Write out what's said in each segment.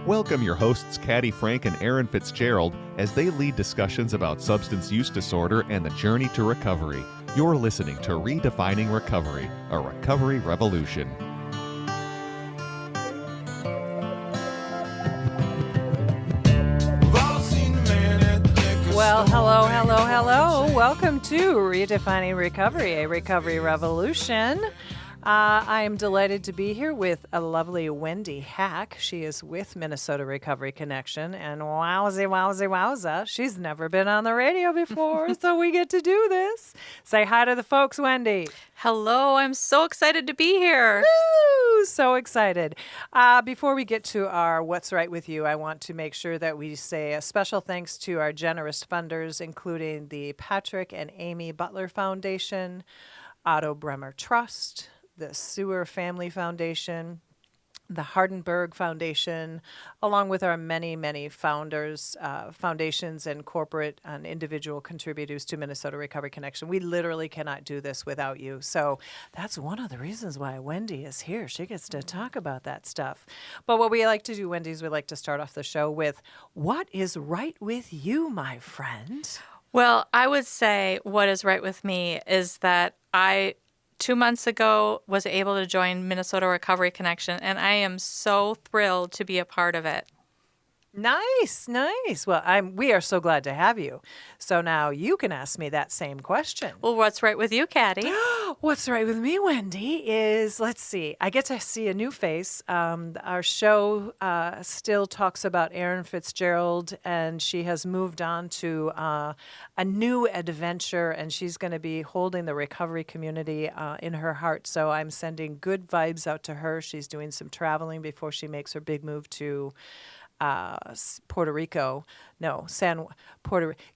Welcome your hosts, Caddy Frank and Aaron Fitzgerald, as they lead discussions about substance use disorder and the journey to recovery. You're listening to Redefining Recovery, a recovery revolution. Well, hello. Welcome to Redefining Recovery, a recovery revolution. I am delighted to be here with a lovely Wendy Hack. She is with Minnesota Recovery Connection, and wowza, she's never been on the radio before, so we get to do this. Say hi to the folks, Wendy. Hello, I'm so excited to be here. Woo! So excited. Before we get to our What's Right With You, I want to make sure that we say a special thanks to our generous funders, including the Patrick and Amy Butler Foundation, Otto Bremer Trust, the Sewer Family Foundation, the Hardenberg Foundation, along with our many founders, foundations and corporate and individual contributors to Minnesota Recovery Connection. We literally cannot do this without you. So that's one of the reasons why Wendy is here. She gets to talk about that stuff. But what we like to do, Wendy, is we like to start off the show with, what is right with you, my friend? Well, I would say what is right with me is that I 2 months ago was able to join Minnesota Recovery Connection, and I am so thrilled to be a part of it. Nice. Well, we are so glad to have you. So now you can ask me that same question. Well, what's right with you, Caddy? What's right with me, Wendy, is, let's see, I get to see a new face. Our show still talks about Erin Fitzgerald, and she has moved on to a new adventure, and she's going to be holding the recovery community in her heart. So I'm sending good vibes out to her. She's doing some traveling before she makes her big move to Puerto Rico. No,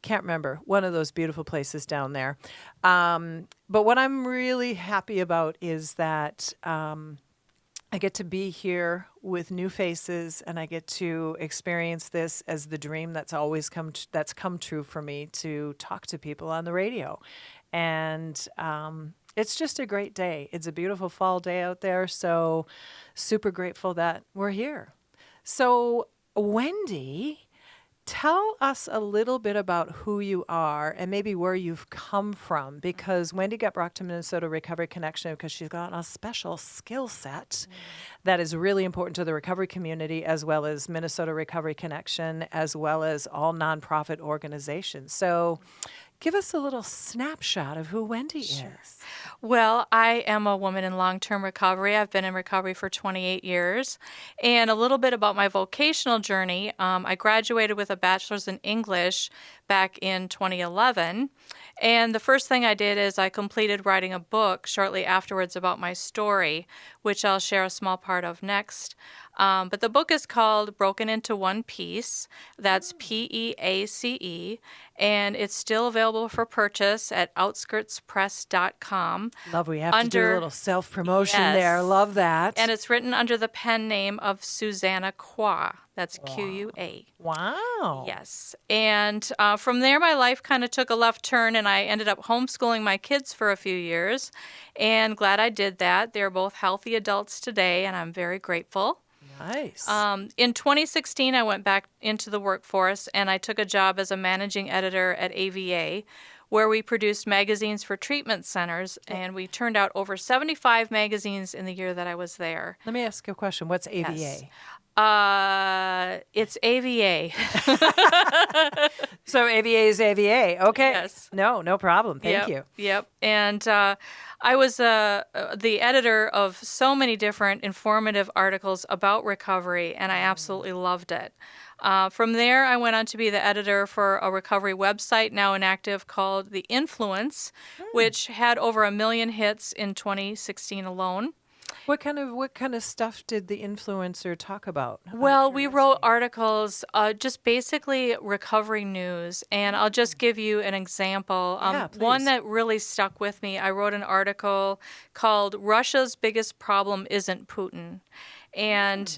can't remember. One of those beautiful places down there. But what I'm really happy about is that I get to be here with new faces, and I get to experience this as the dream that's always come true for me, to talk to people on the radio. And it's just a great day. It's a beautiful fall day out there, so super grateful that we're here. So Wendy, tell us a little bit about who you are and maybe where you've come from, because Wendy got brought to Minnesota Recovery Connection because she's got a special skill set that is really important to the recovery community, as well as Minnesota Recovery Connection, as well as all nonprofit organizations. So give us a little snapshot of who Wendy is. Well, I am a woman in long-term recovery. I've been in recovery for 28 years. And a little bit about my vocational journey. I graduated with a bachelor's in English back in 2011. And the first thing I did is I completed writing a book shortly afterwards about my story, which I'll share a small part of next. But the book is called Broken into One Piece. That's Peace. And it's still available for purchase at outskirtspress.com. Love, we have to do a little self-promotion there. Love that. And it's written under the pen name of Susanna Qua. That's Qa. Wow. Yes. And from there, my life kind of took a left turn, and I ended up homeschooling my kids for a few years. And glad I did that. They're both healthy adults today, and I'm very grateful. Nice. In 2016, I went back into the workforce, and I took a job as a managing editor at AVA, where we produced magazines for treatment centers, and we turned out over 75 magazines in the year that I was there. Let me ask you a question. What's AVA? Yes. It's AVA. So AVA is AVA. Okay. Yes. No problem. Thank you. Yep. And I was the editor of so many different informative articles about recovery, and I absolutely loved it. From there, I went on to be the editor for a recovery website now inactive called The Influence, which had over 1 million hits in 2016 alone. What kind of stuff did the influencer talk about? Well, we wrote articles, just basically recovery news, and I'll just give you an example. One that really stuck with me, I wrote an article called Russia's Biggest Problem Isn't Putin. And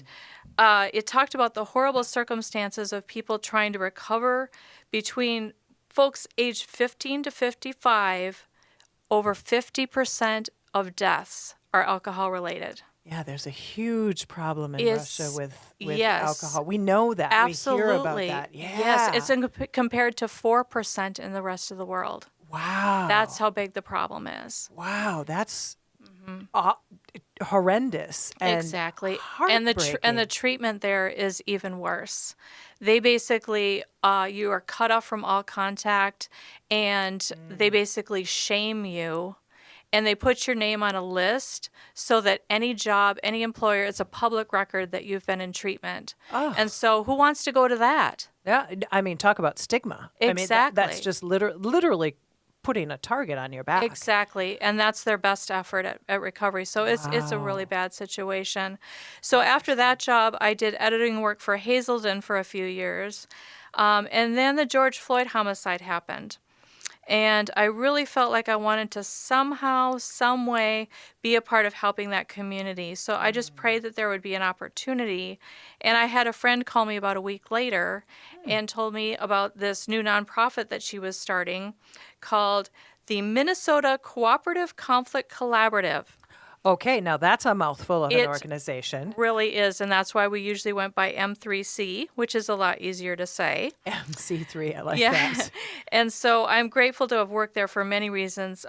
it talked about the horrible circumstances of people trying to recover. Between folks aged 15 to 55, over 50% of deaths are alcohol related. Yeah, there's a huge problem in Russia Is with yes, alcohol. We know that. absolutely. We hear about that. Yes, it's Yeah. compared to 4% in the rest of the world. That's Wow. how big the problem is. Wow, that's aw- horrendous and Exactly. And the heartbreaking. treatment there is even worse. They basically you are cut off from all contact, and they basically shame you, and they put your name on a list so that any job, any employer, it's a public record that you've been in treatment. Oh, And so who wants to go to that? yeah. I mean, talk about stigma. I mean, that's Exactly. just literally putting a target on your back. Exactly. And that's their best effort at recovery. So it's a really Wow. bad situation. So after that job, I did editing work for Hazelden for a few years. And then the George Floyd homicide happened. And I really felt like I wanted to somehow, some way, be a part of helping that community. So I just prayed that there would be an opportunity. And I had a friend call me about a week later and told me about this new nonprofit that she was starting called the Minnesota Cooperative Conflict Collaborative. Okay, now that's a mouthful of an It organization. really is, and that's why we usually went by M3C, which is a lot easier to say. MC3, I like Yeah. that. And so I'm grateful to have worked there for many reasons.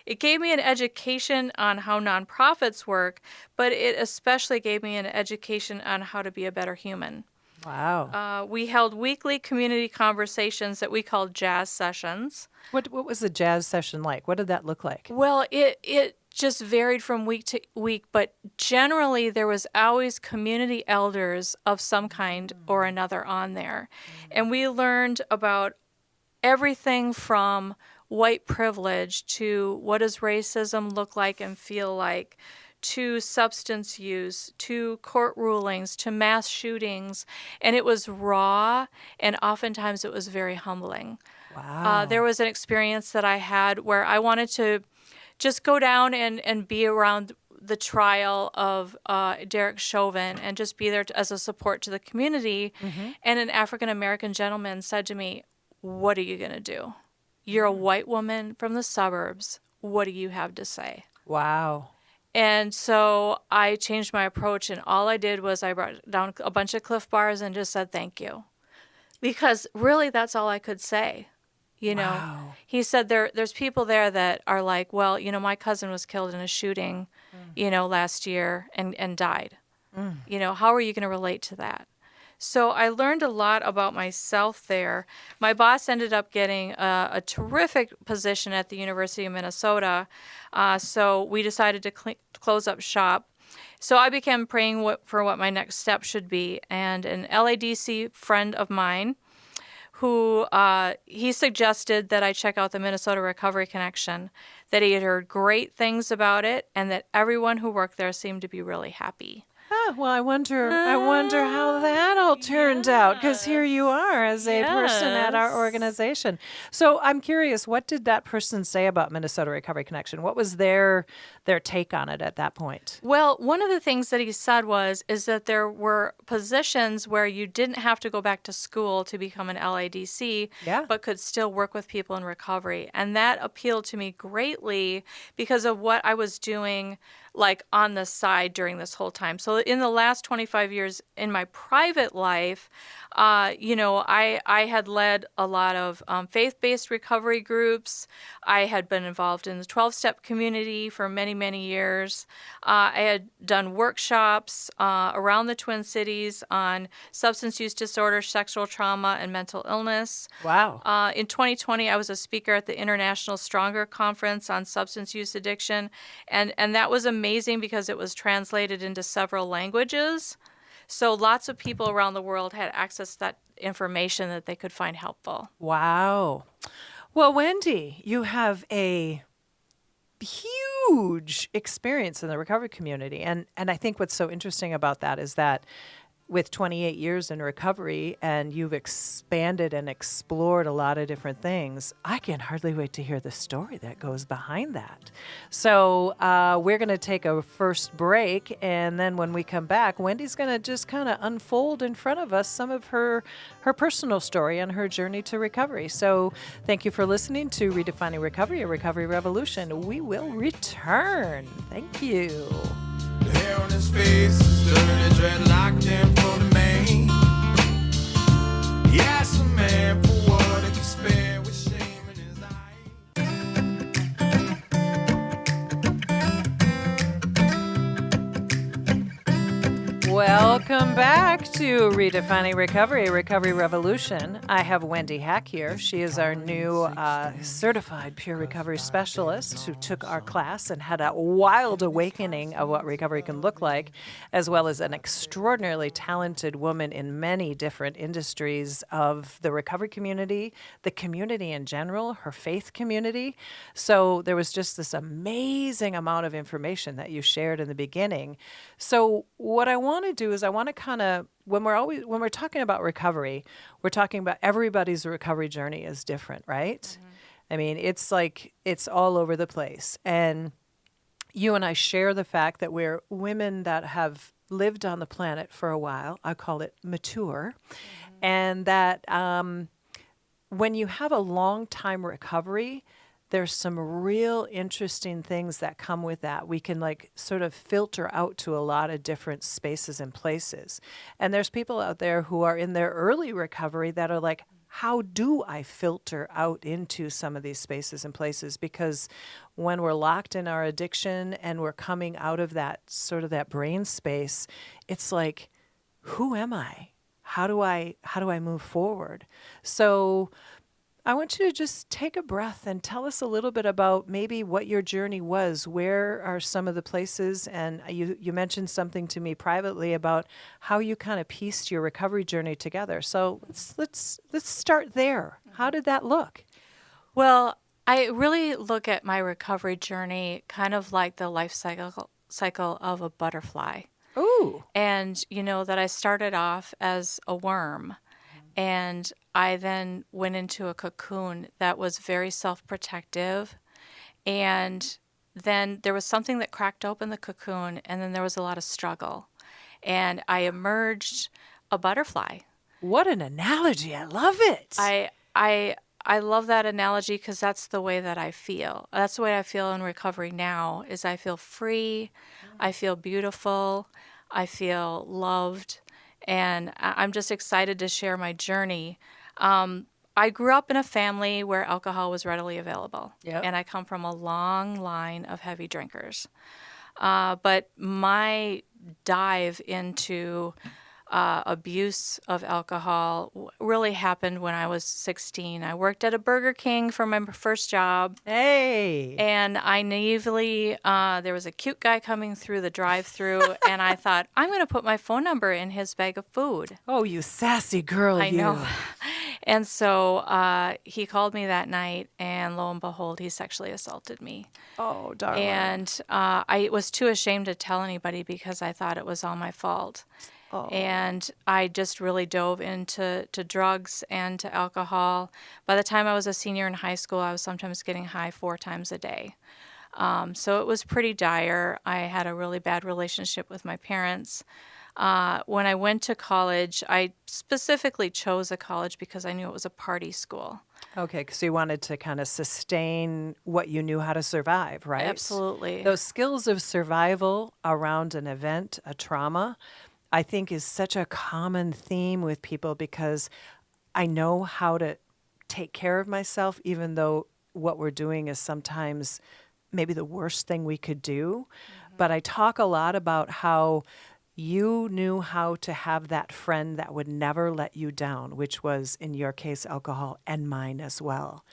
It gave me an education on how nonprofits work, but it especially gave me an education on how to be a better human. Wow. We held weekly community conversations that we called jazz sessions. What was the jazz session like? What did that look like? Well, it just varied from week to week, but generally there was always community elders of some kind or another on there. And we learned about everything from white privilege to what does racism look like and feel like, to substance use, to court rulings, to mass shootings. And it was raw, and oftentimes it was very humbling. Wow. There was an experience that I had where I wanted to just go down and be around the trial of Derek Chauvin and just be there as a support to the community. And an African-American gentleman said to me, "What are you going to do? You're a white woman from the suburbs. What do you have to say?" Wow. And so I changed my approach, and all I did was I brought down a bunch of Cliff Bars and just said thank you. Because really that's all I could say. You know, Wow. he said there's people there that are like, well, my cousin was killed in a shooting, last year and died. How are you going to relate to that? So I learned a lot about myself there. My boss ended up getting a terrific position at the University of Minnesota. So we decided to close up shop. So I began praying for what my next step should be. And an LADC friend of mine, who he suggested that I check out the Minnesota Recovery Connection, that he had heard great things about it, and that everyone who worked there seemed to be really happy. Well, I wonder how that all turned out, because here you are as a person at our Yes. organization. So I'm curious, what did that person say about Minnesota Recovery Connection? What was their take on it at that point? Well, one of the things that he said is that there were positions where you didn't have to go back to school to become an LADC, Yeah. but could still work with people in recovery. And that appealed to me greatly because of what I was doing like on the side during this whole time. So in the last 25 years in my private life, I had led a lot of faith-based recovery groups. I had been involved in the 12-step community for many, many years. I had done workshops around the Twin Cities on substance use disorder, sexual trauma, and mental illness. Wow. In 2020, I was a speaker at the International Stronger Conference on substance use addiction, and that was amazing because it was translated into several languages. So lots of people around the world had access to that information that they could find helpful. Wow. Well, Wendy, you have a huge experience in the recovery community. And I think what's so interesting about that is that with 28 years in recovery and you've expanded and explored a lot of different things, I can hardly wait to hear the story that goes behind that. So we're going to take a first break, and then when we come back, Wendy's going to just kind of unfold in front of us some of her personal story and her journey to recovery. So thank you for listening to Redefining Recovery, a Recovery Revolution. We will return. Thank you. The hair on his face is dirty, dreadlocked in for the main. He asked a man for what he could spare with shame in his eye. Welcome back to Redefining Recovery, a Recovery Revolution. I have Wendy Hack here. She is our new certified peer recovery specialist who took our class and had a wild awakening of what recovery can look like, as well as an extraordinarily talented woman in many different industries of the recovery community, the community in general, her faith community. So there was just this amazing amount of information that you shared in the beginning. So what I want to do is I want to kind of, when we're talking about recovery, we're talking about everybody's recovery journey is different, right? Mm-hmm. I mean, it's like it's all over the place. And you and I share the fact that we're women that have lived on the planet for a while. I call it mature. Mm-hmm. And that when you have a long time recovery, there's some real interesting things that come with that. We can like sort of filter out to a lot of different spaces and places. And there's people out there who are in their early recovery that are like, how do I filter out into some of these spaces and places? Because when we're locked in our addiction and we're coming out of that sort of that brain space, it's like, who am I? How do I move forward? So I want you to just take a breath and tell us a little bit about maybe what your journey was. Where are some of the places? And you mentioned something to me privately about how you kind of pieced your recovery journey together. So let's start there. How did that look? Well, I really look at my recovery journey kind of like the life cycle of a butterfly. Ooh. And that I started off as a worm. And I then went into a cocoon that was very self-protective. And then there was something that cracked open the cocoon, and then there was a lot of struggle. And I emerged a butterfly. What an analogy. I love it. I love that analogy because that's the way that I feel. That's the way I feel in recovery now, is I feel free, I feel beautiful, I feel loved. And I'm just excited to share my journey. I grew up in a family where alcohol was readily available. Yep. And I come from a long line of heavy drinkers. But my dive into abuse of alcohol really happened when I was 16. I worked at a Burger King for my first job. Hey. And I naively, there was a cute guy coming through the drive-thru, and I thought, I'm going to put my phone number in his bag of food. Oh, you sassy girl, I know. And so he called me that night, and lo and behold, he sexually assaulted me. Oh, darling. And I was too ashamed to tell anybody because I thought it was all my fault. Oh. And I just really dove into drugs and to alcohol. By the time I was a senior in high school, I was sometimes getting high 4 times a day. So it was pretty dire. I had a really bad relationship with my parents. When I went to college, I specifically chose a college because I knew it was a party school. Okay, so you wanted to kind of sustain what you knew how to survive, right? Absolutely. Those skills of survival around an event, a trauma, I think is such a common theme with people because I know how to take care of myself, even though what we're doing is sometimes maybe the worst thing we could do. Mm-hmm. But I talk a lot about how you knew how to have that friend that would never let you down, which was, in your case, alcohol, and mine as well.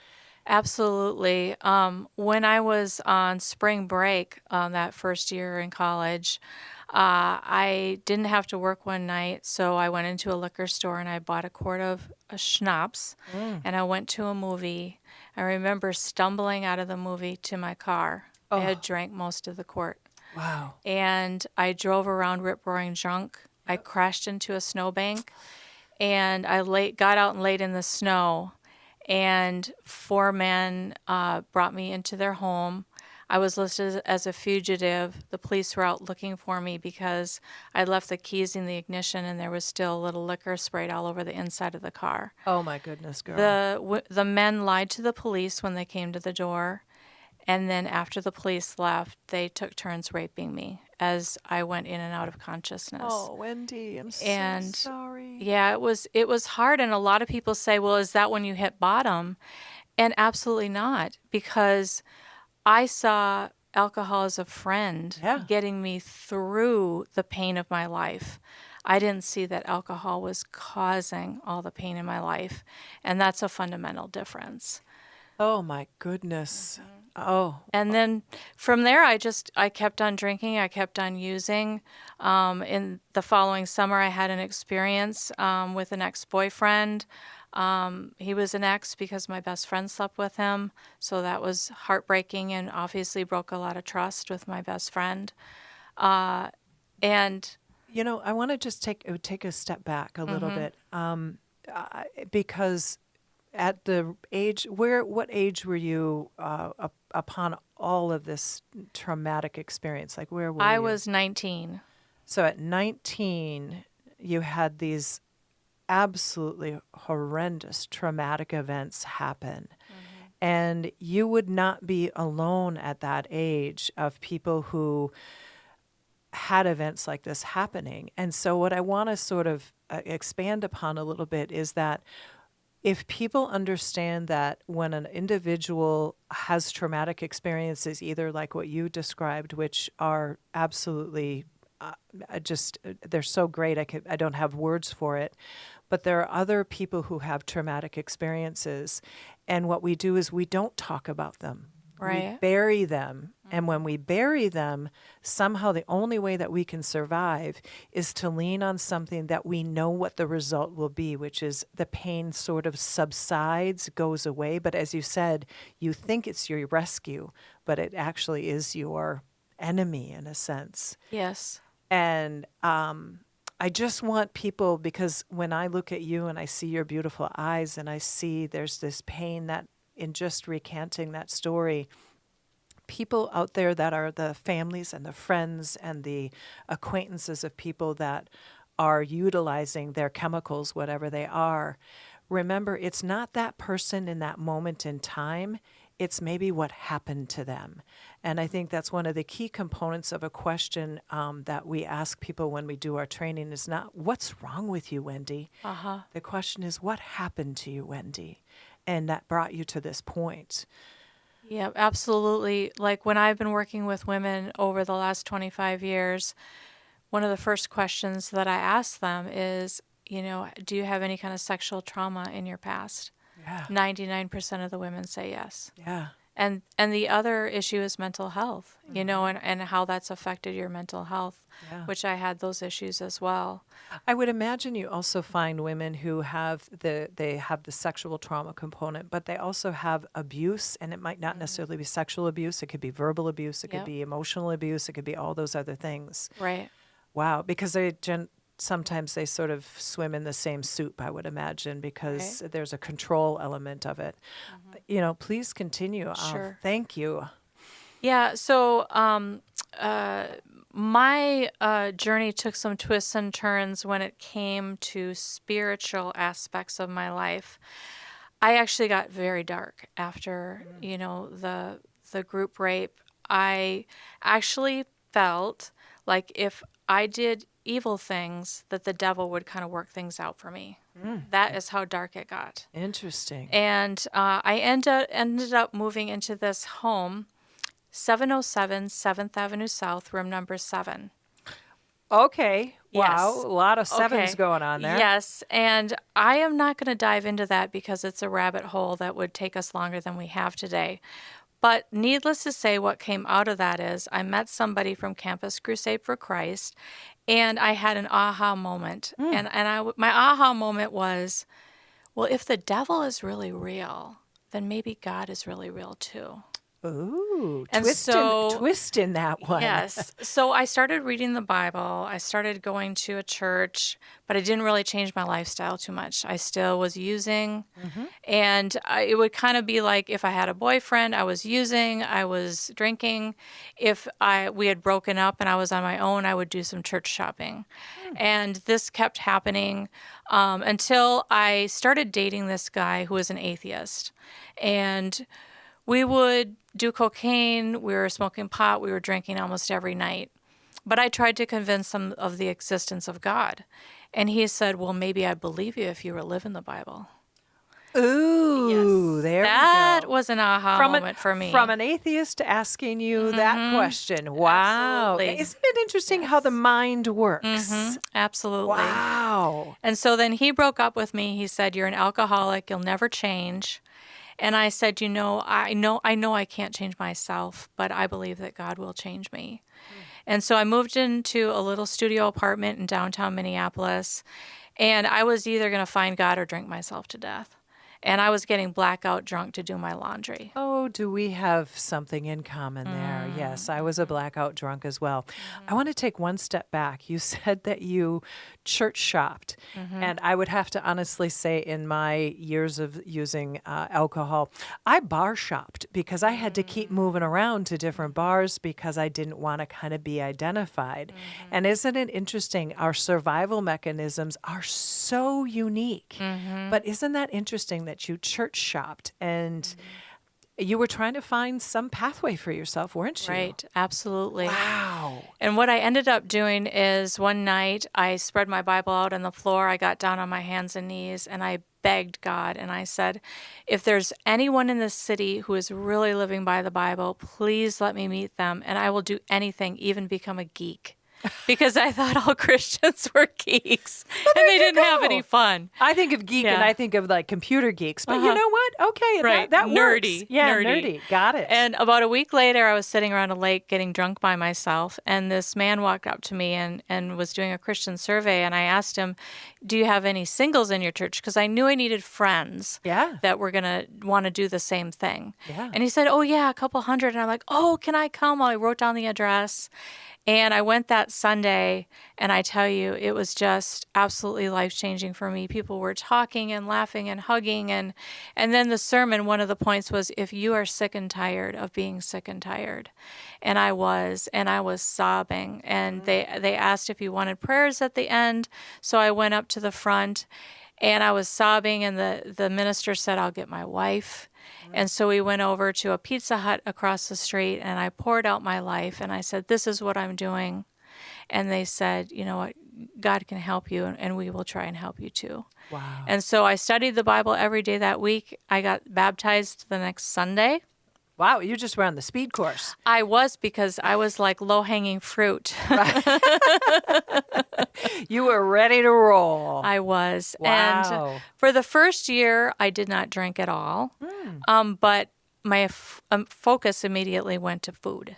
Absolutely. When I was on spring break that first year in college, I didn't have to work one night, so I went into a liquor store and I bought a quart of schnapps, and I went to a movie. I remember stumbling out of the movie to my car. Oh. I had drank most of the quart. Wow. And I drove around rip-roaring drunk. I crashed into a snowbank, and I got out and laid in the snow, and 4 men brought me into their home. I was listed as a fugitive. The police were out looking for me because I left the keys in the ignition and there was still a little liquor sprayed all over the inside of the car. Oh, my goodness, girl. The men lied to the police when they came to the door, And then after the police left, they took turns raping me as I went in and out of consciousness. Oh, Wendy, I'm so And sorry. yeah, it was hard. And a lot of people say, well, is that when you hit bottom? And absolutely not, because I saw alcohol as a friend Yeah. getting me through the pain of my life. I didn't see that alcohol was causing all the pain in my life. And that's a fundamental difference. Oh, my goodness. Oh, And then from there, I kept on drinking. I kept on using. In the following summer, I had an experience with an ex-boyfriend. He was an ex because my best friend slept with him. So that was heartbreaking and obviously broke a lot of trust with my best friend. And I want to just take a step back a little bit, because at the age, what age were you upon all of this traumatic experience? Like, where were you? I was 19. So at 19, you had these absolutely horrendous traumatic events happen. And you would not be alone at that age of people who had events like this happening. And so what I want to sort of expand upon a little bit is that if people understand that when an individual has traumatic experiences, either like what you described, which are absolutely they're so great, I don't have words for it, but there are other people who have traumatic experiences, and what we do is we don't talk about them. We Right. bury them. And when we bury them, somehow the only way that we can survive is to lean on something that we know what the result will be, which is the pain sort of subsides, goes away. But as you said, you think it's your rescue, but it actually is your enemy in a sense. Yes. And I just want people, because when I look at you and I see your beautiful eyes and I see there's this pain that in just recanting that story, people out there that are the families and the friends and the acquaintances of people that are utilizing their chemicals, whatever they are, remember, it's not that person in that moment in time. It's maybe what happened to them. And I think that's one of the key components of a question that we ask people when we do our training is not, what's wrong with you, Wendy? The question is, what happened to you, Wendy? And that brought you to this point. Yeah, absolutely. Like when I've been working with women over the last 25 years, one of the first questions that I ask them is, do you have any kind of sexual trauma in your past? Yeah. 99% of the women say yes. Yeah. And the other issue is mental health, and how that's affected your mental health, Yeah. which I had those issues as well. I would imagine you also find women who have the sexual trauma component, but they also have abuse, and it might not necessarily be sexual abuse. It could be verbal abuse. It could Yep. be emotional abuse. It could be all those other things. Right. Wow, because sometimes they sort of swim in the same soup, I would imagine, because there's a control element of it. Please continue. Sure. Thank you. Yeah. So my journey took some twists and turns when it came to spiritual aspects of my life. I actually got very dark after, the group rape. I actually felt like if I did evil things, that the devil would kind of work things out for me. That is how dark it got. Interesting. And I ended up moving into this home, 707 7th Avenue South, room number 7. Okay. Wow. Yes. A lot of sevens Okay. going on there. Yes. And I am not going to dive into that because it's a rabbit hole that would take us longer than we have today. But needless to say, what came out of that is I met somebody from Campus Crusade for Christ, and I had an aha moment. And my aha moment was, well, if the devil is really real, then maybe God is really real too. Ooh, And twist in that one. Yes. So I started reading the Bible. I started going to a church, but I didn't really change my lifestyle too much. I still was using. And it would kind of be like if I had a boyfriend, I was using, I was drinking. If we had broken up and I was on my own, I would do some church shopping. And this kept happening until I started dating this guy who was an atheist. And We would do cocaine, we were smoking pot, we were drinking almost every night. But I tried to convince him of the existence of God. And he said, well, maybe I'd believe you if you were living the Bible. Ooh, Yes. there we That go. was an aha moment for me. From an atheist asking you that question. Wow. Absolutely. Isn't it interesting how the mind works? Absolutely. Wow. And so then he broke up with me. He said, you're an alcoholic. You'll never change. And I said, I know I can't change myself, but I believe that God will change me. And so I moved into a little studio apartment in downtown Minneapolis, and I was either going to find God or drink myself to death. And I was getting blackout drunk to do my laundry. Oh, do we have something in common there? Yes, I was a blackout drunk as well. I want to take one step back. You said that you church shopped. And I would have to honestly say, in my years of using alcohol, I bar shopped because I had to keep moving around to different bars because I didn't want to kind of be identified. And isn't it interesting? Our survival mechanisms are so unique. But isn't that interesting that you church shopped and you were trying to find some pathway for yourself, weren't you? Right, absolutely. Wow. And what I ended up doing is one night I spread my Bible out on the floor. I got down on my hands and knees and I begged God and I said, if there's anyone in this city who is really living by the Bible, please let me meet them and I will do anything, even become a geek. Because I thought all Christians were geeks and they didn't have any fun. I think of geek and I think of like computer geeks, but you know what? Okay, Right. that Nerdy. works. Yeah, Nerdy. Got it. And about a week later, I was sitting around a lake getting drunk by myself, and this man walked up to me and was doing a Christian survey, and I asked him, do you have any singles in your church? Because I knew I needed friends that were going to want to do the same thing. Yeah. And he said, oh, yeah, a couple hundred. And I'm like, oh, can I come? Well, I wrote down the address. And I went that Sunday, and I tell you, it was just absolutely life-changing for me. People were talking and laughing and hugging. And then the sermon, one of the points was, if you are sick and tired of being sick and tired. And I was sobbing. And they asked if you wanted prayers at the end. So I went up to the front, and I was sobbing, and the minister said, I'll get my wife. And so we went over to a Pizza Hut across the street, and I poured out my life, and I said, this is what I'm doing. And they said, you know what, God can help you, and we will try and help you too. Wow. And so I studied the Bible every day that week. I got baptized the next Sunday. Wow, you just were on the speed course. I was, because I was like low-hanging fruit. You were ready to roll. I was. Wow. And for the first year, I did not drink at all. But my focus immediately went to food.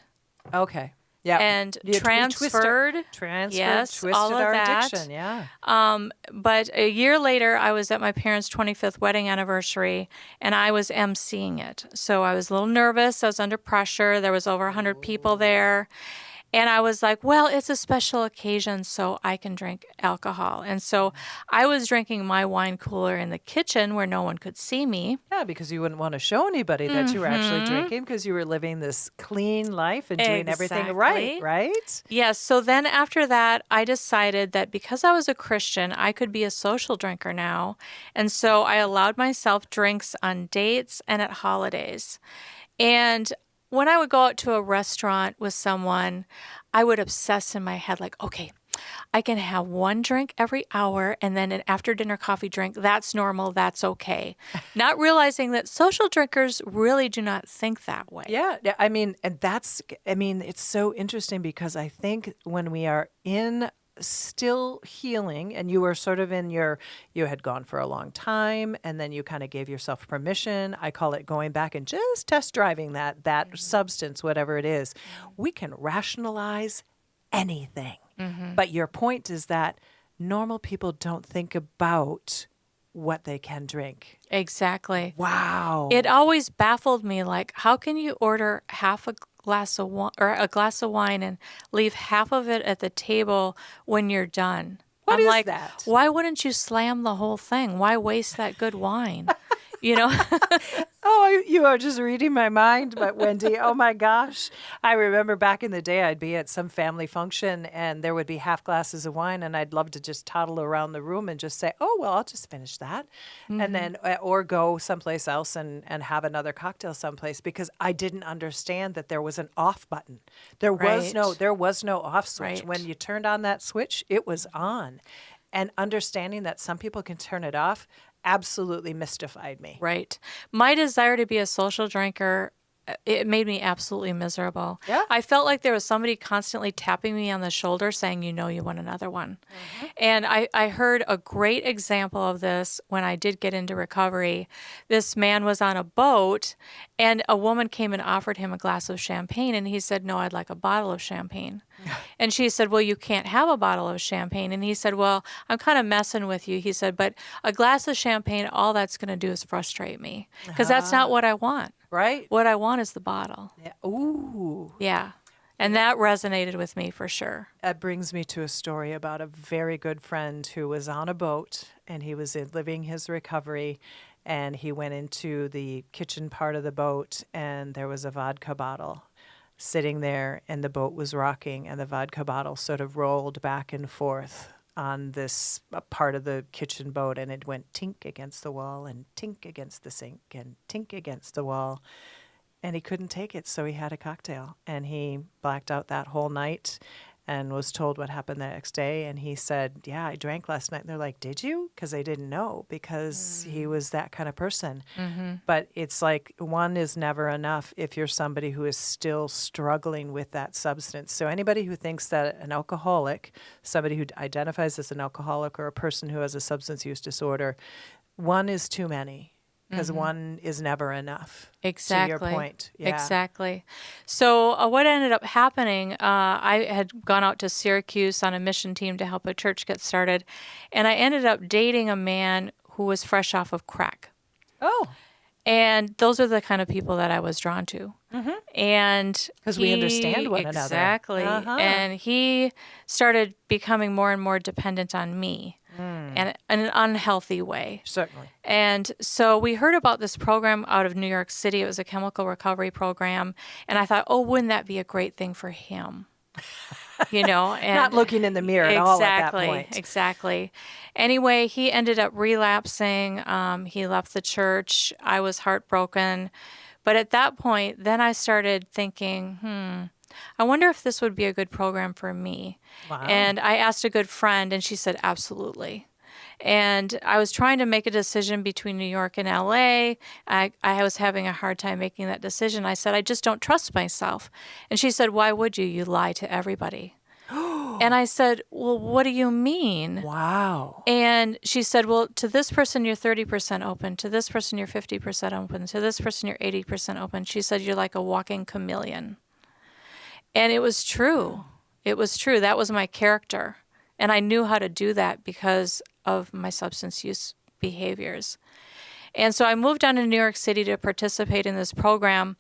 Okay. Yeah. And You transferred. Twisted all of our that. addiction, yeah. But a year later, I was at my parents' 25th wedding anniversary, and I was emceeing it. So I was a little nervous. I was under pressure. There was over 100 people there. And I was like, well, it's a special occasion, so I can drink alcohol. And so I was drinking my wine cooler in the kitchen where no one could see me. Yeah, because you wouldn't want to show anybody that you were actually drinking because you were living this clean life and doing everything right, right? Yes. So then after that, I decided that because I was a Christian, I could be a social drinker now. And so I allowed myself drinks on dates and at holidays. And when I would go out to a restaurant with someone, I would obsess in my head like, okay, I can have one drink every hour and then an after dinner coffee drink. That's normal. That's okay. Not realizing that social drinkers really do not think that way. Yeah. I mean, it's so interesting because I think when we are in still healing and you were sort of you had gone for a long time and then you kind of gave yourself permission. I call it going back and just test driving that substance, whatever it is. We can rationalize anything. But your point is that normal people don't think about what they can drink. Exactly. Wow. It always baffled me, like, how can you order half a glass of wine or a glass of wine and leave half of it at the table when you're done? What I'm is like, that? why wouldn't you slam the whole thing? Why waste that good wine? you know? Oh, you are just reading my mind, but Wendy, oh my gosh. I remember back in the day, I'd be at some family function and there would be half glasses of wine, and I'd love to just toddle around the room and just say, oh, well, I'll just finish that. And then, or go someplace else and have another cocktail someplace, because I didn't understand that there was an off button. There was no off switch. Right. When you turned on that switch, it was on. And understanding that some people can turn it off absolutely mystified me. Right. My desire to be a social drinker, it made me absolutely miserable. Yeah. I felt like there was somebody constantly tapping me on the shoulder saying, you know, you want another one. And I heard a great example of this when I did get into recovery. This man was on a boat and a woman came and offered him a glass of champagne. And he said, no, I'd like a bottle of champagne. And she said, well, you can't have a bottle of champagne. And he said, well, I'm kind of messing with you. He said, but a glass of champagne, all that's going to do is frustrate me, because that's not what I want. Right? What I want is the bottle. Yeah. Ooh. Yeah. And that resonated with me for sure. That brings me to a story about a very good friend who was on a boat, and he was living his recovery, and he went into the kitchen part of the boat, and there was a vodka bottle sitting there, and the boat was rocking, and the vodka bottle sort of rolled back and forth on this part of the kitchen boat, and it went tink against the wall and tink against the sink and tink against the wall. And he couldn't take it, so he had a cocktail, and he blacked out that whole night and was told what happened the next day. And he said, yeah, I drank last night. And they're like, did you? Because they didn't know, because he was that kind of person. But it's like, one is never enough if you're somebody who is still struggling with that substance. So anybody who thinks that an alcoholic, somebody who identifies as an alcoholic, or a person who has a substance use disorder, one is too many. Because one is never enough. Exactly. To your point. Yeah. Exactly. So what ended up happening, I had gone out to Syracuse on a mission team to help a church get started, and I ended up dating a man who was fresh off of crack. Oh. And those are the kind of people that I was drawn to. And because we understand one another. Exactly. And he started becoming more and more dependent on me. And in an unhealthy way. Certainly. And so we heard about this program out of New York City. It was a chemical recovery program. And I thought, oh, wouldn't that be a great thing for him? You know, and not looking in the mirror at all at that point. Exactly. Anyway, he ended up relapsing. He left the church. I was heartbroken. But at that point, then I started thinking, I wonder if this would be a good program for me. Wow. And I asked a good friend, and she said, absolutely. And I was trying to make a decision between New York and LA. I was having a hard time making that decision. I said, I just don't trust myself. And she said, why would you? You lie to everybody. And I said, well, what do you mean? Wow. And she said, well, to this person, you're 30% open. To this person, you're 50% open. To this person, you're 80% open. She said, you're like a walking chameleon. And it was true. It was true. That was my character. And I knew how to do that because of my substance use behaviors. And so I moved down to New York City to participate in this program.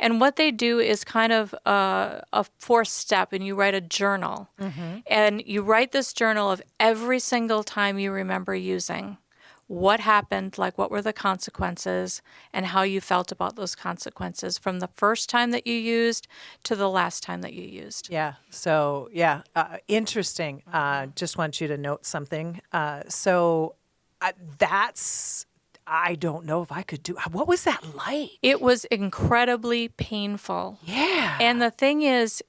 And what they do is kind of a fourth step, and you write a journal. And you write this journal of every single time you remember using. What happened, like what were the consequences, and how you felt about those consequences from the first time that you used to the last time that you used. Yeah. So, yeah, interesting. Just want you to note something. That's, I don't know if I could do, what was that like? It was incredibly painful. Yeah. And the thing is,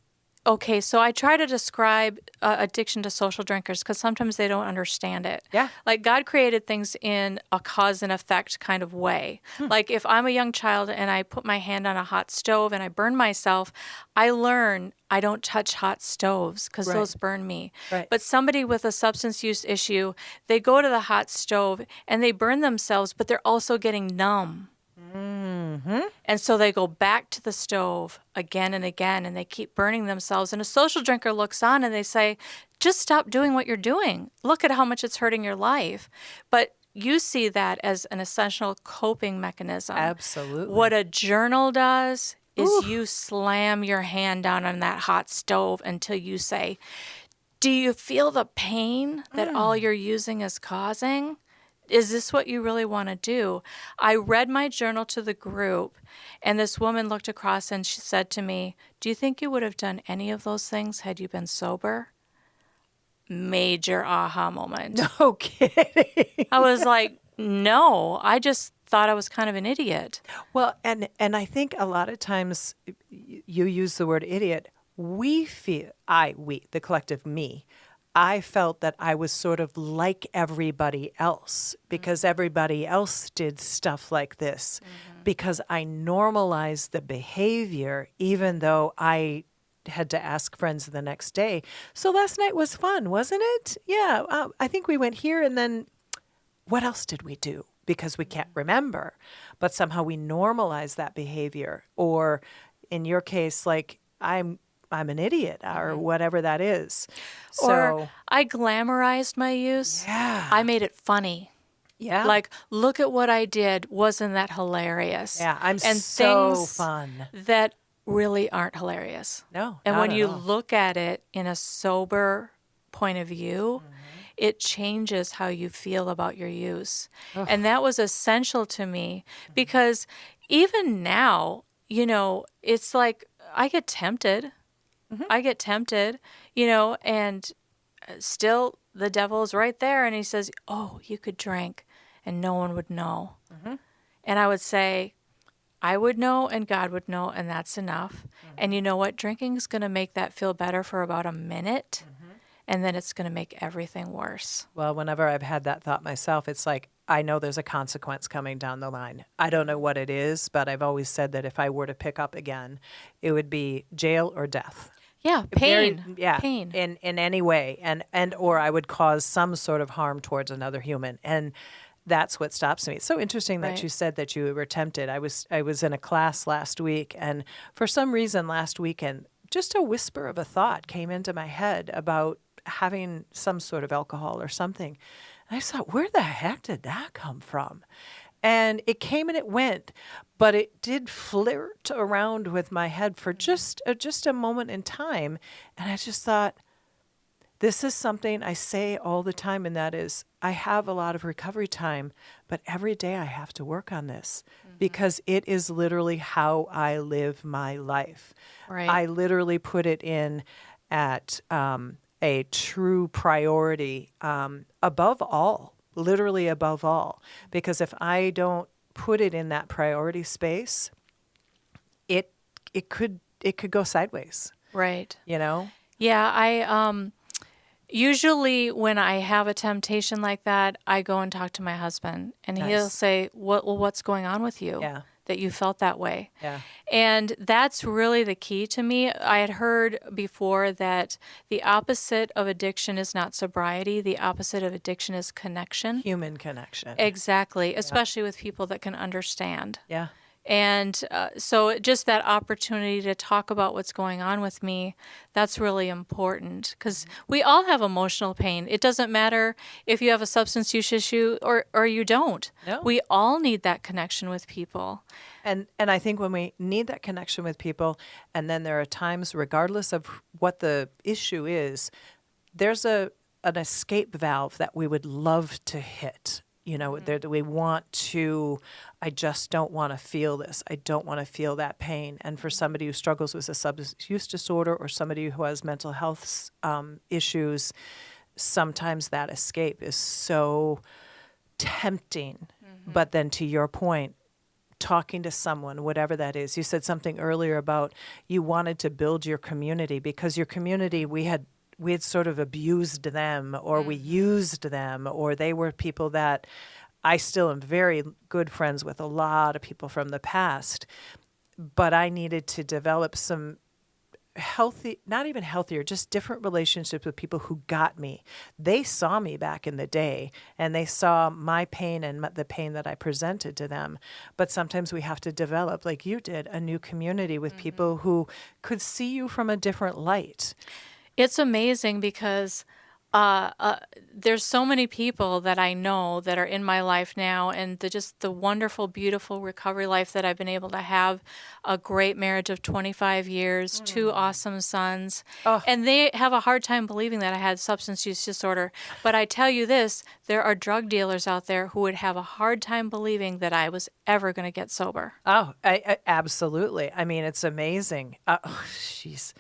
okay, so I try to describe addiction to social drinkers because sometimes they don't understand it. Yeah. Like God created things in a cause and effect kind of way. Like if I'm a young child and I put my hand on a hot stove and I burn myself, I learn I don't touch hot stoves because those burn me. Right. But somebody with a substance use issue, they go to the hot stove and they burn themselves, but they're also getting numb. And so they go back to the stove again and again, and they keep burning themselves. And a social drinker looks on and they say, just stop doing what you're doing. Look at how much it's hurting your life. But you see that as an essential coping mechanism. Absolutely. What a journal does is you slam your hand down on that hot stove until you say, do you feel the pain that all you're using is causing? is this what you really want to do? I read my journal to the group, and this woman looked across and she said to me, do you think you would have done any of those things had you been sober? Major aha moment. No kidding. I was like, no, I just thought I was kind of an idiot. Well, and I think a lot of times you use the word idiot. We, the collective me, I felt that I was sort of like everybody else because everybody else did stuff like this because I normalized the behavior even though I had to ask friends the next day. So last night was fun, wasn't it? Yeah, I think we went here and then what else did we do? Because we can't remember, but somehow we normalize that behavior. Or in your case, like I'm an idiot or whatever that is. Or I glamorized my use. Yeah. I made it funny. Yeah. Like, look at what I did. Wasn't that hilarious? Yeah, I'm and so things fun. that really aren't hilarious. No. And not when at you all. look at it in a sober point of view, it changes how you feel about your use. And that was essential to me because even now, it's like I get tempted. I get tempted, and still the devil is right there. And he says, oh, you could drink and no one would know. And I would say, I would know and God would know, and that's enough. And you know what? Drinking is going to make that feel better for about a minute, and then it's going to make everything worse. Well, whenever I've had that thought myself, it's like, I know there's a consequence coming down the line. I don't know what it is, but I've always said that if I were to pick up again, it would be jail or death. Yeah, pain. Pain. In any way. And or I would cause some sort of harm towards another human. And that's what stops me. It's so interesting that Right. you said that you were tempted. I was in a class last week, and for some reason last weekend, just a whisper of a thought came into my head about having some sort of alcohol or something. And I thought, where the heck did that come from? And it came and it went, but it did flirt around with my head for just a moment in time. And I just thought, this is something I say all the time, and that is, I have a lot of recovery time, but every day I have to work on this because it is literally how I live my life. Right. I literally put it in at a true priority above all, literally above all, because if I don't put it in that priority space, it could go sideways, Right. Yeah, I usually when I have a temptation like that, I go and talk to my husband, and he'll Nice. say, what's going on with you? Yeah. That you felt that way. Yeah. And that's really the key to me. I had heard before that the opposite of addiction is not sobriety. The opposite of addiction is connection. Human connection. Exactly, especially with people that can understand. Yeah. And so just that opportunity to talk about what's going on with me, that's really important because we all have emotional pain. It doesn't matter if you have a substance use issue or you don't. No. We all need that connection with people. And I think when we need that connection with people, and then there are times, regardless of what the issue is, there's an escape valve that we would love to hit. That we want to, I just don't want to feel this. I don't want to feel that pain. And for somebody who struggles with a substance use disorder or somebody who has mental health issues, sometimes that escape is so tempting. But then to your point, talking to someone, whatever that is, you said something earlier about you wanted to build your community because your community, we had sort of abused them or we used them, or they were people that I still am very good friends with a lot of people from the past, but I needed to develop some healthy, not even healthier, just different relationships with people who got me. They saw me back in the day and they saw my pain and the pain that I presented to them. But sometimes we have to develop, like you did, a new community with people who could see you from a different light. It's amazing because There's so many people that I know that are in my life now, and just the wonderful, beautiful recovery life that I've been able to have. A great marriage of 25 years, two awesome sons, Oh. and they have a hard time believing that I had substance use disorder. But I tell you this, there are drug dealers out there who would have a hard time believing that I was ever going to get sober. Oh, absolutely. I mean, it's amazing. Jeez.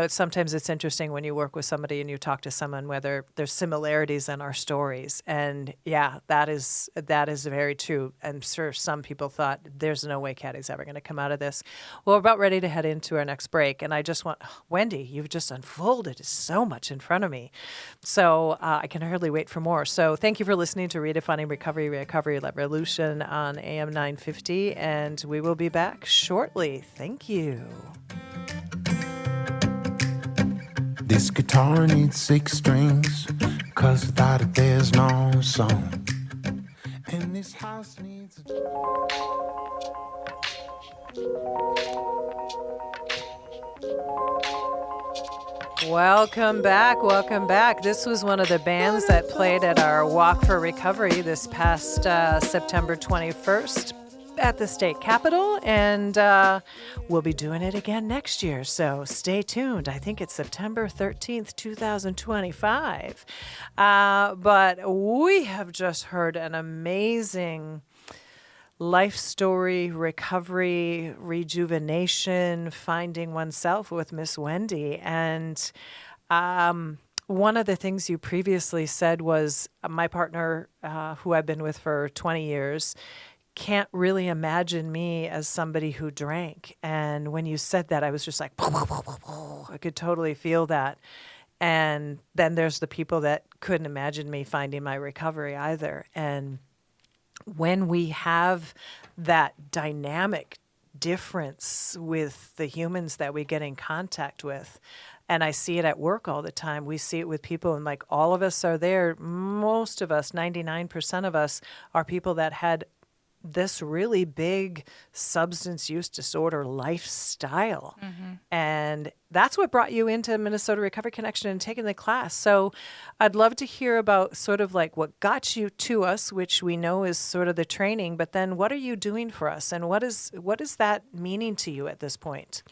Sometimes it's interesting when you work with somebody and you talk to someone whether there's similarities in our stories. And yeah, that is very true. I'm sure some people thought there's no way Katie's ever going to come out of this. Well, we're about ready to head into our next break. And I just want, Wendy, you've just unfolded so much in front of me. So I can hardly wait for more. So thank you for listening to Redefining Recovery, Recovery Revolution on AM 950. And we will be back shortly. Thank you. This guitar needs 6 strings, 'cause without it there's no song. And this house needs Welcome back. Welcome back. This was one of the bands that played at our Walk for Recovery this past September 21st at the state capitol, and we'll be doing it again next year, so stay tuned. I think it's September 13th, 2025. But we have just heard an amazing life story, recovery, rejuvenation, finding oneself with Miss Wendy. And one of the things you previously said was my partner, who I've been with for 20 years, can't really imagine me as somebody who drank. And when you said that, I was just like, I could totally feel that. And then there's the people that couldn't imagine me finding my recovery either. And when we have that dynamic difference with the humans that we get in contact with, and I see it at work all the time, we see it with people, and like all of us are there. Most of us, 99% of us, are people that had this really big substance use disorder lifestyle. And that's what brought you into Minnesota Recovery Connection and taking the class. So I'd love to hear about sort of like what got you to us, which we know is sort of the training, but then what are you doing for us? And what is that meaning to you at this point?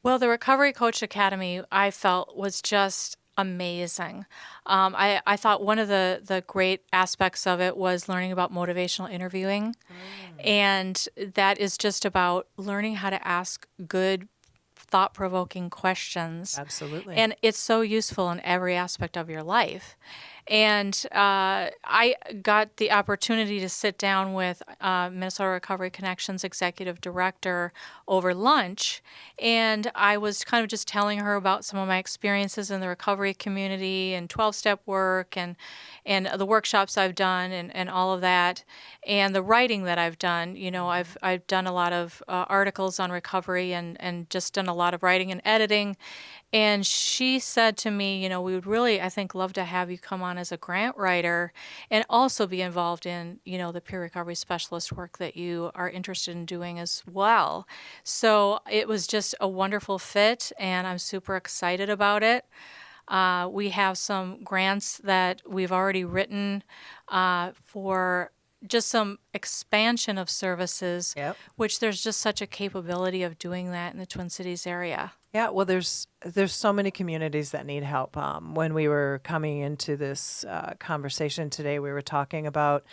Well, the Recovery Coach Academy, I felt, was just amazing. I thought one of the great aspects of it was learning about motivational interviewing. And that is just about learning how to ask good, thought-provoking questions. Absolutely. And it's so useful in every aspect of your life. And I got the opportunity to sit down with Minnesota Recovery Connection's executive director over lunch, and I was kind of just telling her about some of my experiences in the recovery community and 12-step work and the workshops I've done and all of that, and the writing that I've done. You know, I've done a lot of articles on recovery and just done a lot of writing and editing. And she said to me, you know, we would really, I think, love to have you come on as a grant writer and also be involved in, you know, the peer recovery specialist work that you are interested in doing as well. So it was just a wonderful fit, and I'm super excited about it. We have some grants that we've already written for just some expansion of services, which there's just such a capability of doing that in the Twin Cities area. Yeah, well, there's so many communities that need help. When we were coming into this conversation today, we were talking about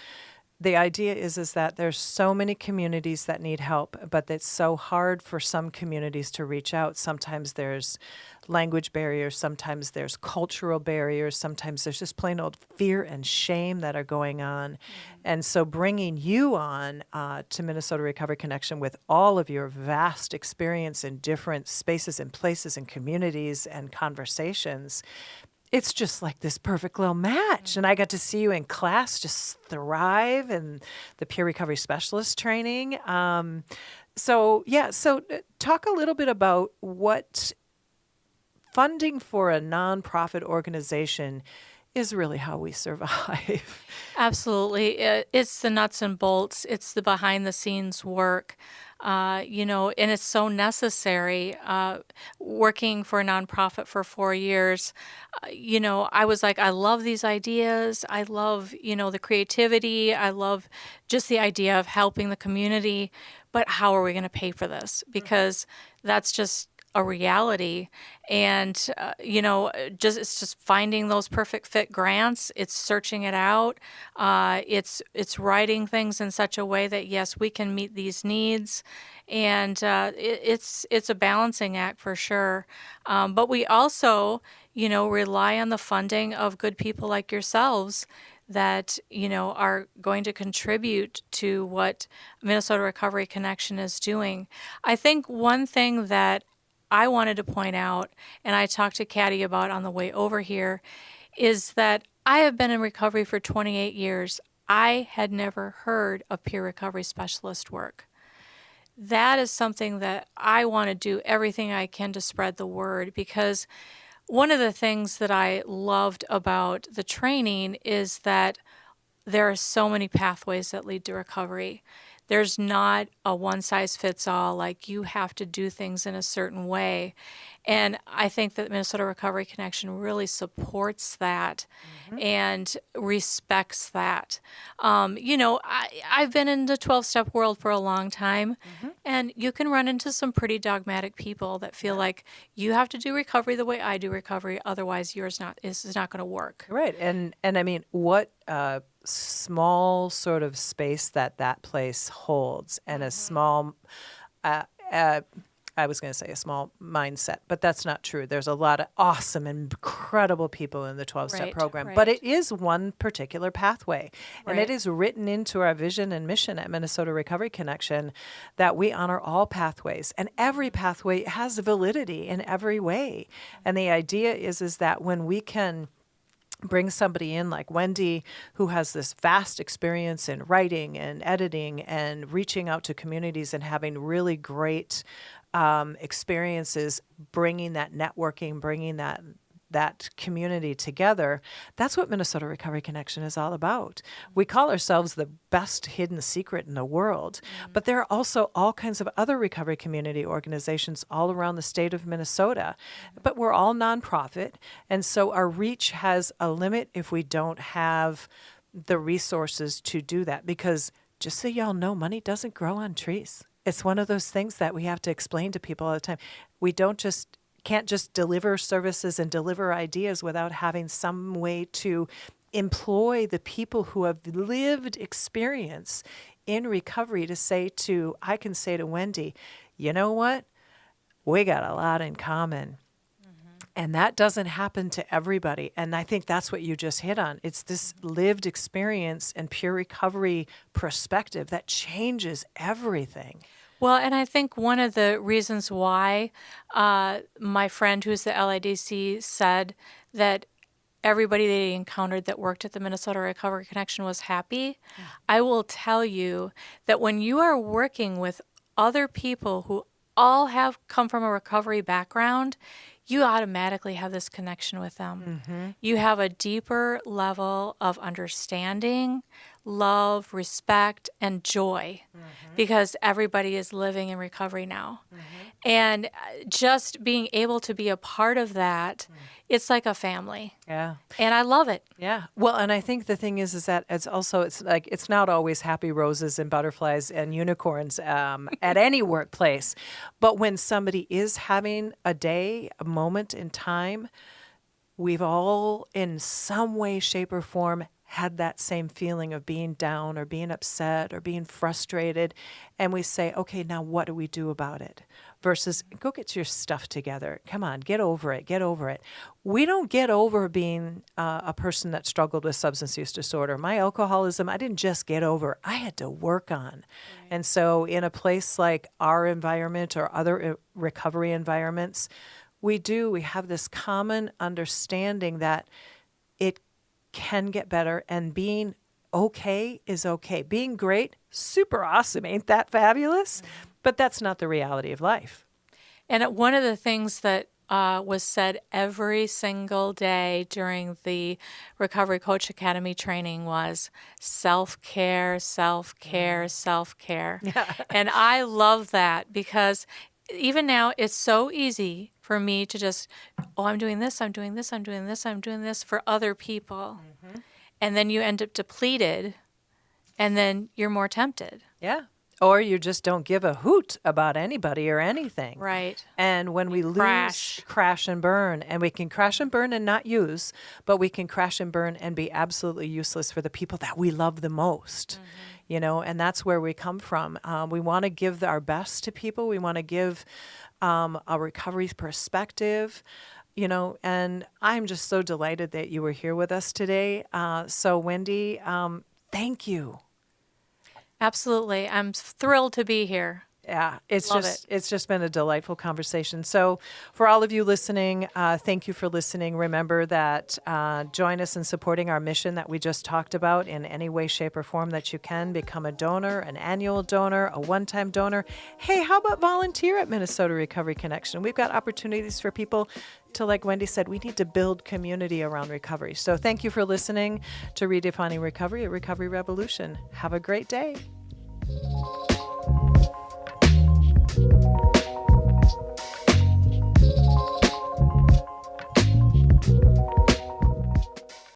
the idea is that there's so many communities that need help, but it's so hard for some communities to reach out. Sometimes there's language barriers, sometimes there's cultural barriers, sometimes there's just plain old fear and shame that are going on. And so bringing you on to Minnesota Recovery Connection with all of your vast experience in different spaces and places and communities and conversations, it's just like this perfect little match. And I got to see you in class just thrive in the peer recovery specialist training. So talk a little bit about what funding for a nonprofit organization is really how we survive. Absolutely. It's the nuts and bolts. It's the behind the scenes work. and it's so necessary. Working for a nonprofit for 4 years, I was like, I love these ideas. I love, the creativity. I love just the idea of helping the community. But how are we going to pay for this? Because that's just a reality. And it's just finding those perfect fit grants. It's searching it out. It's writing things in such a way that yes, we can meet these needs. And it's a balancing act for sure. But we also rely on the funding of good people like yourselves that are going to contribute to what Minnesota Recovery Connection is doing. I think one thing that I wanted to point out, and I talked to Katty about on the way over here, is that I have been in recovery for 28 years. I had never heard of peer recovery specialist work. That is something that I want to do everything I can to spread the word, because one of the things that I loved about the training is that there are so many pathways that lead to recovery. There's not a one-size-fits-all, like you have to do things in a certain way. And I think that Minnesota Recovery Connection really supports that and respects that. I've been in the 12-step world for a long time, and you can run into some pretty dogmatic people that feel like you have to do recovery the way I do recovery, otherwise yours is not going to work. Right. And I mean, what small sort of space that place holds, and a small, I was going to say a small mindset, but that's not true. There's a lot of awesome and incredible people in the 12-step program, but it is one particular pathway, and it is written into our vision and mission at Minnesota Recovery Connection that we honor all pathways, and every pathway has validity in every way. And the idea is that when we can bring somebody in like Wendy, who has this vast experience in writing and editing and reaching out to communities and having really great experiences, bringing that networking, bringing that community together. That's what Minnesota Recovery Connection is all about. We call ourselves the best hidden secret in the world, but there are also all kinds of other recovery community organizations all around the state of Minnesota, but we're all nonprofit, and so our reach has a limit if we don't have the resources to do that, because just so y'all know, money doesn't grow on trees. It's one of those things that we have to explain to people all the time. We can't just deliver services and deliver ideas without having some way to employ the people who have lived experience in recovery I can say to Wendy, you know what? We got a lot in common. And that doesn't happen to everybody. And I think that's what you just hit on. It's this lived experience and peer recovery perspective that changes everything. Well, and I think one of the reasons why my friend who's the LIDC said that everybody they encountered that worked at the Minnesota Recovery Connection was happy, I will tell you that when you are working with other people who all have come from a recovery background, you automatically have this connection with them. You have a deeper level of understanding, love, respect, and joy because everybody is living in recovery now. And just being able to be a part of that, it's like a family. Yeah. And I love it. Yeah. Well, and I think the thing is that it's not always happy roses and butterflies and unicorns at any workplace. But when somebody is having a day, a moment in time, we've all in some way, shape, or form had that same feeling of being down or being upset or being frustrated. And we say, okay, now what do we do about it? Versus go get your stuff together. Come on, get over it. Get over it. We don't get over being a person that struggled with substance use disorder. My alcoholism, I didn't just get over. I had to work on. Right. And so in a place like our environment or other recovery environments, we have this common understanding that it can get better, and being okay is okay. Being great, super awesome. Ain't that fabulous? But that's not the reality of life. And one of the things that was said every single day during the Recovery Coach Academy training was self-care, self-care, self-care. And I love that because even now it's so easy for me to just, I'm doing this, I'm doing this, I'm doing this, I'm doing this for other people. And then you end up depleted, and then you're more tempted. Yeah. Or you just don't give a hoot about anybody or anything. Right. And when we lose, crash and burn, and we can crash and burn and not use, but we can crash and burn and be absolutely useless for the people that we love the most. You know, and that's where we come from. We want to give our best to people. We want to give a recovery perspective. You know, and I'm just so delighted that you were here with us today. So, Wendy, thank you. Absolutely. I'm thrilled to be here. Yeah, it's Love it's just been a delightful conversation. So for all of you listening, thank you for listening. Remember that join us in supporting our mission that we just talked about in any way, shape, or form that you can. Become a donor, an annual donor, a one-time donor. Hey, how about volunteer at Minnesota Recovery Connection? We've got opportunities for people to, like Wendy said, we need to build community around recovery. So thank you for listening to Redefining Recovery, a Recovery Revolution. Have a great day.